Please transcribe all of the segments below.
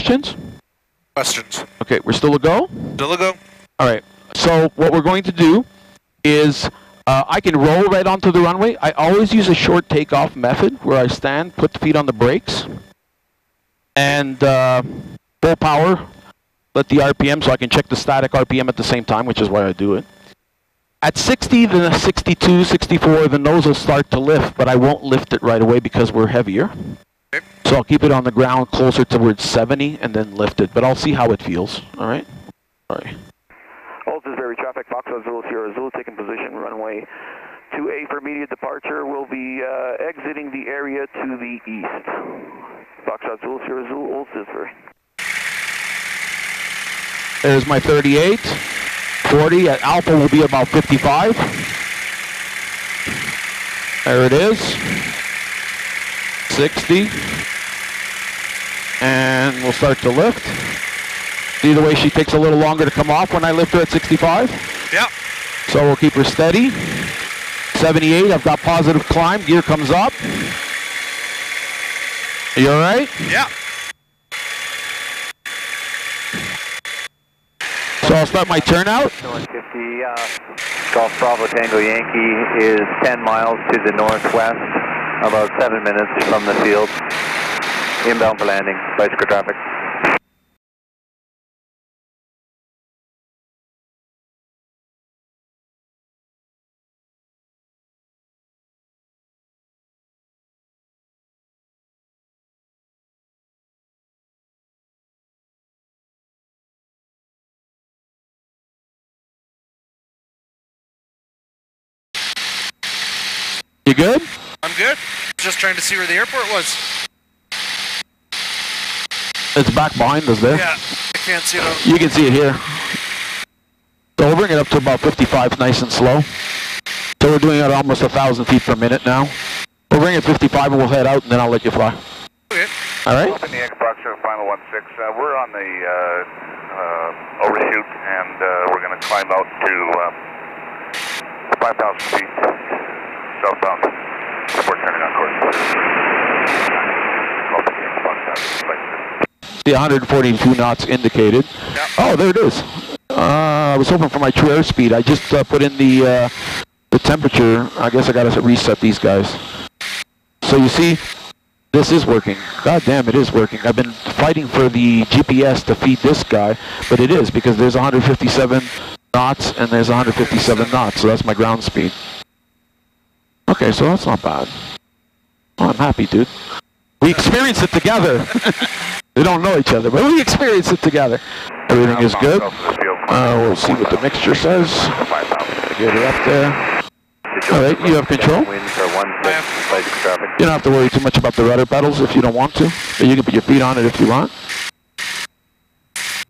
questions? Questions. Okay, we're still a go? Still a go. All right. So what we're going to do is I can roll right onto the runway. I always use a short takeoff method where I stand, put the feet on the brakes, and full power, let the RPM, so I can check the static RPM at the same time, which is why I do it. At 60, the 62, 64, the nose will start to lift, but I won't lift it right away because we're heavier. Okay. So I'll keep it on the ground closer towards 70 and then lift it, but I'll see how it feels, all right? All right. Altisbury traffic, Foxtrot Zulu Sierra Zulu, taking position, runway 2A for immediate departure. We'll be exiting the area to the east. Foxtrot Zulu Sierra Zulu, Altisbury. There's my 38. 40 at Alpha will be about 55. There it is. 60. And we'll start to lift. See the way she takes a little longer to come off when I lift her at 65? Yeah. So we'll keep her steady. 78, I've got positive climb. Gear comes up. Are you all right? Yeah. So I'll start my turnout. 50, Golf Bravo Tango Yankee is 10 miles to the northwest, about 7 minutes from the field. Inbound for landing, bicycle traffic. You good? I'm good. Just trying to see where the airport was. It's back behind us there. Yeah, I can't see it on. You can see it here. So we'll bring it up to about 55, nice and slow. So we're doing it at almost 1,000 feet per minute now. We'll bring it 55 and we'll head out and then I'll let you fly. Okay. All right? Open the Xbox final 16. We're on the overshoot and we're going to climb out to 5,000 feet southbound before turning on course. Open the Xbox See 142 knots indicated. Yep. Oh, there it is. I was hoping for my true airspeed. I just put in the temperature. I guess I got to reset these guys. So you see, this is working. God damn, it is working. I've been fighting for the GPS to feed this guy, but it is because there's 157 knots and there's 157 knots, so that's my ground speed. Okay, so that's not bad. Oh, I'm happy, dude. We experience it together. We don't know each other, but we experience it together. Everything is good. We'll see what the mixture says. Get it up there. All right, you have control. You don't have to worry too much about the rudder pedals if you don't want to. But you can put your feet on it if you want.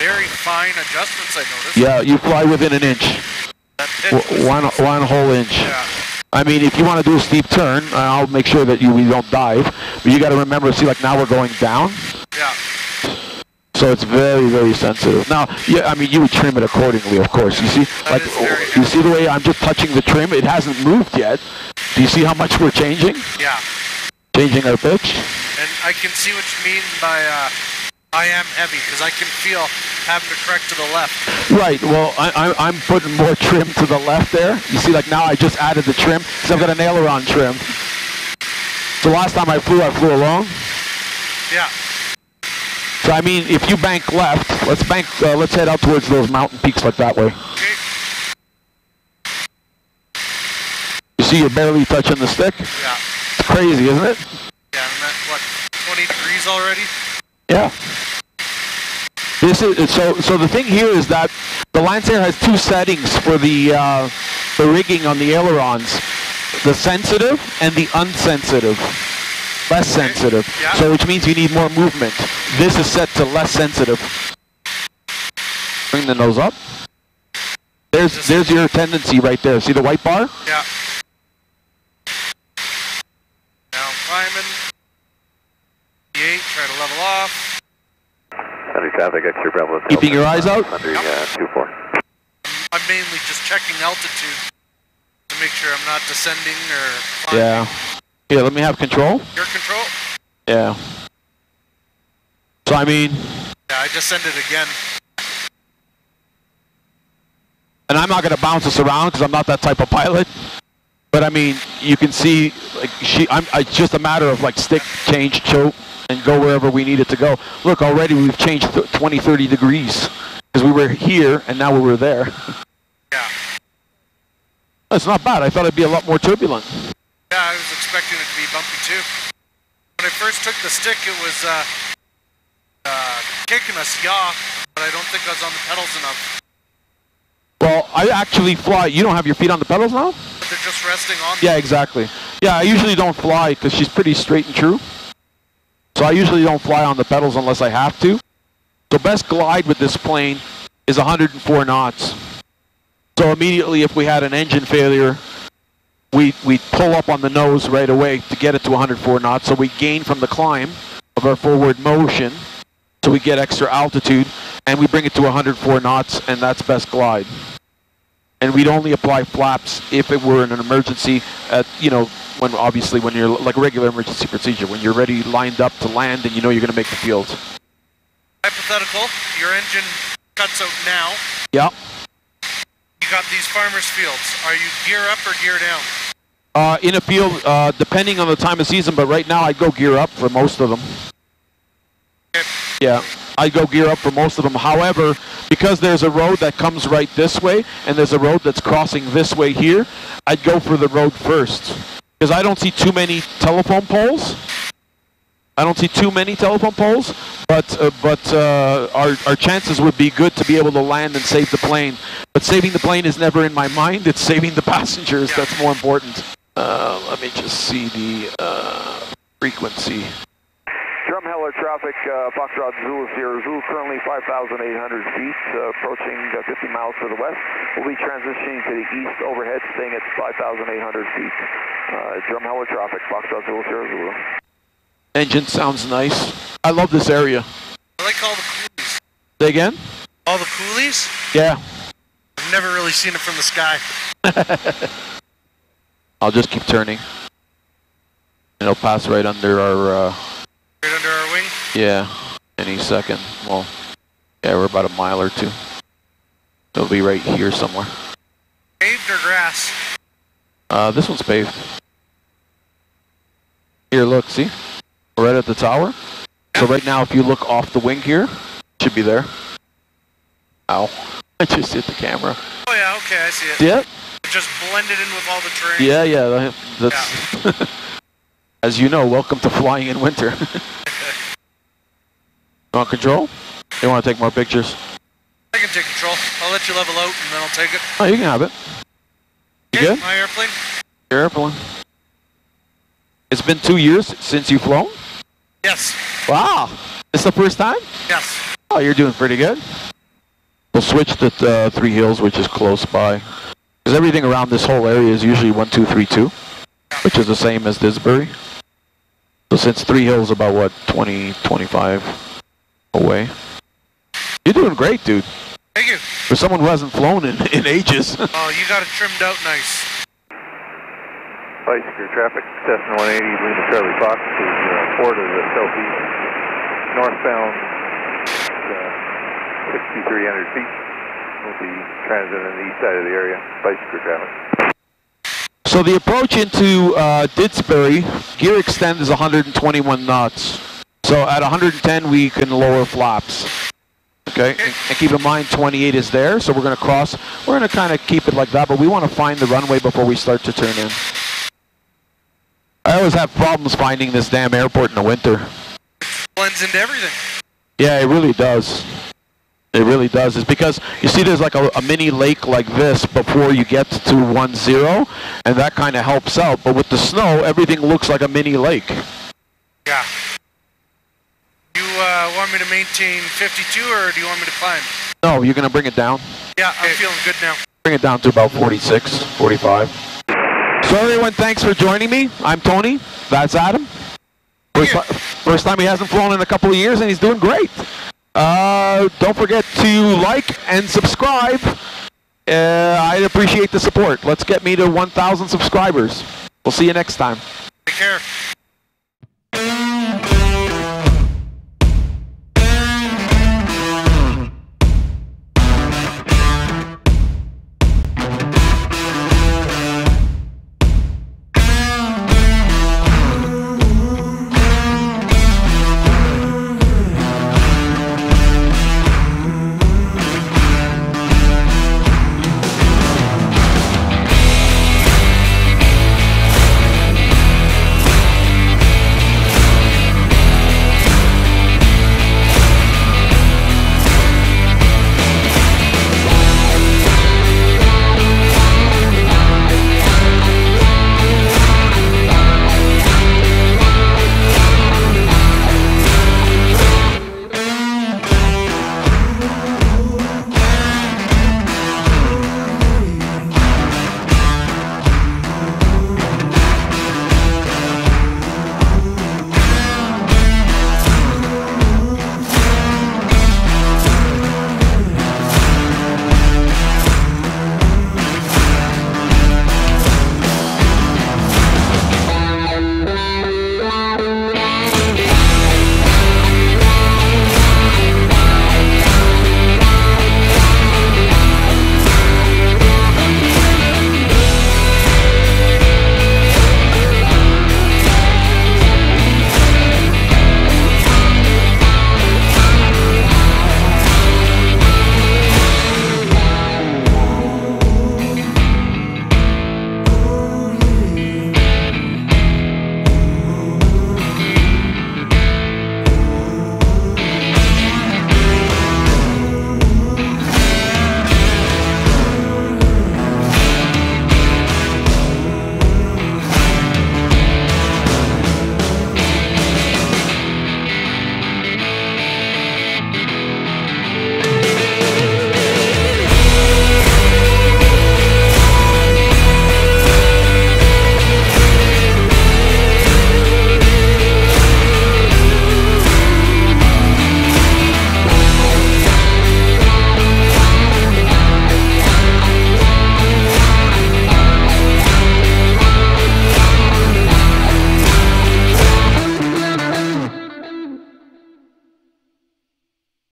Very fine adjustments, I noticed. Yeah, you fly within an inch. One whole inch. Yeah. I mean, if you want to do a steep turn, I'll make sure that we don't dive. But you got to remember, see, like now we're going down. Yeah. So it's very, very sensitive. Now, yeah, I mean, you would trim it accordingly, of course. You see, like, you see the way I'm just touching the trim? It hasn't moved yet. Do you see how much we're changing? Yeah. Changing our pitch? And I can see what you mean by I am heavy, because I can feel having to correct to the left. Right, well, I'm putting more trim to the left there. You see, like now I just added the trim, because I've got an aileron trim. So last time I flew along. Yeah. So I mean, if you bank left, let's head out towards those mountain peaks like that way. Okay. You see you're barely touching the stick? Yeah. It's crazy, isn't it? Yeah, I'm at, what, 20 degrees already? Yeah. This is so the thing here is that the Lancair has two settings for the rigging on the ailerons, the sensitive and the unsensitive. Less sensitive. Yeah. So which means you need more movement. This is set to less sensitive. Bring the nose up. There's your tendency right there. See the white bar? Yeah. Now climbing. 8, try to level off. Traffic, extra Bravo. Keeping your eyes out? Under 2-4. I'm mainly just checking altitude to make sure I'm not descending or climbing. Yeah. Here, let me have control. Your control? Yeah. So I mean, Yeah, I just sent it again. And I'm not going to bounce this around because I'm not that type of pilot. But I mean, you can see, like it's just a matter of like stick, change, choke, and go wherever we need it to go. Look, already we've changed 20, 30 degrees because we were here and now we were there. Yeah. That's not bad. I thought it'd be a lot more turbulent. Yeah, I was expecting it to be bumpy too. When I first took the stick, it was kicking us, yaw, but I don't think I was on the pedals enough. Well, I actually fly. You don't have your feet on the pedals now? But they're just resting on them. Yeah, exactly. Yeah, I usually don't fly because she's pretty straight and true. So I usually don't fly on the pedals unless I have to. The best glide with this plane is 104 knots. So immediately if we had an engine failure, we'd pull up on the nose right away to get it to 104 knots. So we gain from the climb of our forward motion. So we get extra altitude and we bring it to 104 knots, and that's best glide. And we'd only apply flaps if it were in an emergency at, you know, when you're like a regular emergency procedure, when you're ready lined up to land and you know you're going to make the field. Hypothetical, your engine cuts out now. Yeah. You got these farmers' fields. Are you gear up or gear down? In a field, depending on the time of season, but right now I'd go gear up for most of them. Okay. Yeah, I'd go gear up for most of them. However, because there's a road that comes right this way, and there's a road that's crossing this way here, I'd go for the road first. Because I don't see too many telephone poles. But our chances would be good to be able to land and save the plane. But saving the plane is never in my mind. It's saving the passengers that's more important. Let me just see the frequency. Drumheller traffic, Foxtrot Zulu Sierra Zulu, currently 5,800 feet, approaching 50 miles to the west. We'll be transitioning to the east overhead, staying at 5,800 feet. Drumheller traffic, Foxtrot Zulu Sierra Zulu. Engine sounds nice. I love this area. I like all the coolies. Say again? All the coolies? Yeah. I've never really seen it from the sky. I'll just keep turning. And it'll pass right under our... Right under our wing? Yeah, any second. Well, yeah, we're about a mile or two. It'll be right here somewhere. Paved or grass? This one's paved. Here, look, see? We're right at the tower. So right now, if you look off the wing here, it should be there. Ow. I just hit the camera. Oh yeah, okay, I see it. Yeah? It just blended in with all the terrain. Yeah, that's... Yeah. As you know, welcome to flying in winter. You want control? You want to take more pictures? I can take control. I'll let you level out and then I'll take it. Oh, you can have it. You good? My airplane? Your airplane. It's been 2 years since you've flown? Yes. Wow. It's the first time? Yes. Oh, you're doing pretty good. We'll switch to Three Hills, which is close by. Because everything around this whole area is usually 1232, which is the same as Disbury. So since Three Hills about, what, 20, 25 away? You're doing great, dude. Thank you. For someone who hasn't flown in ages. Oh, you got it trimmed out nice. Bicycle traffic, Cessna 180, Lima Charlie Fox is 4 to the southeast. Northbound, 6,300 feet. We'll be transiting on the east side of the area, bicycle traffic. So the approach into Didsbury, gear extend is 121 knots. So at 110 we can lower flaps. Okay, and keep in mind 28 is there, so we're going to cross. We're going to kind of keep it like that, but we want to find the runway before we start to turn in. I always have problems finding this damn airport in the winter. It blends into everything. Yeah, it really does. It really does. It's because, you see there's like a mini lake like this before you get to 10, and that kind of helps out. But with the snow, everything looks like a mini lake. Yeah. You want me to maintain 52, or do you want me to climb? No, you're going to bring it down. Yeah, I'm feeling good now. Bring it down to about 46, 45. So everyone, thanks for joining me. I'm Tony. That's Adam. First time he hasn't flown in a couple of years, and he's doing great. Don't forget to like and subscribe. I'd appreciate the support. Let's get me to 1,000 subscribers. We'll see you next time. Take care.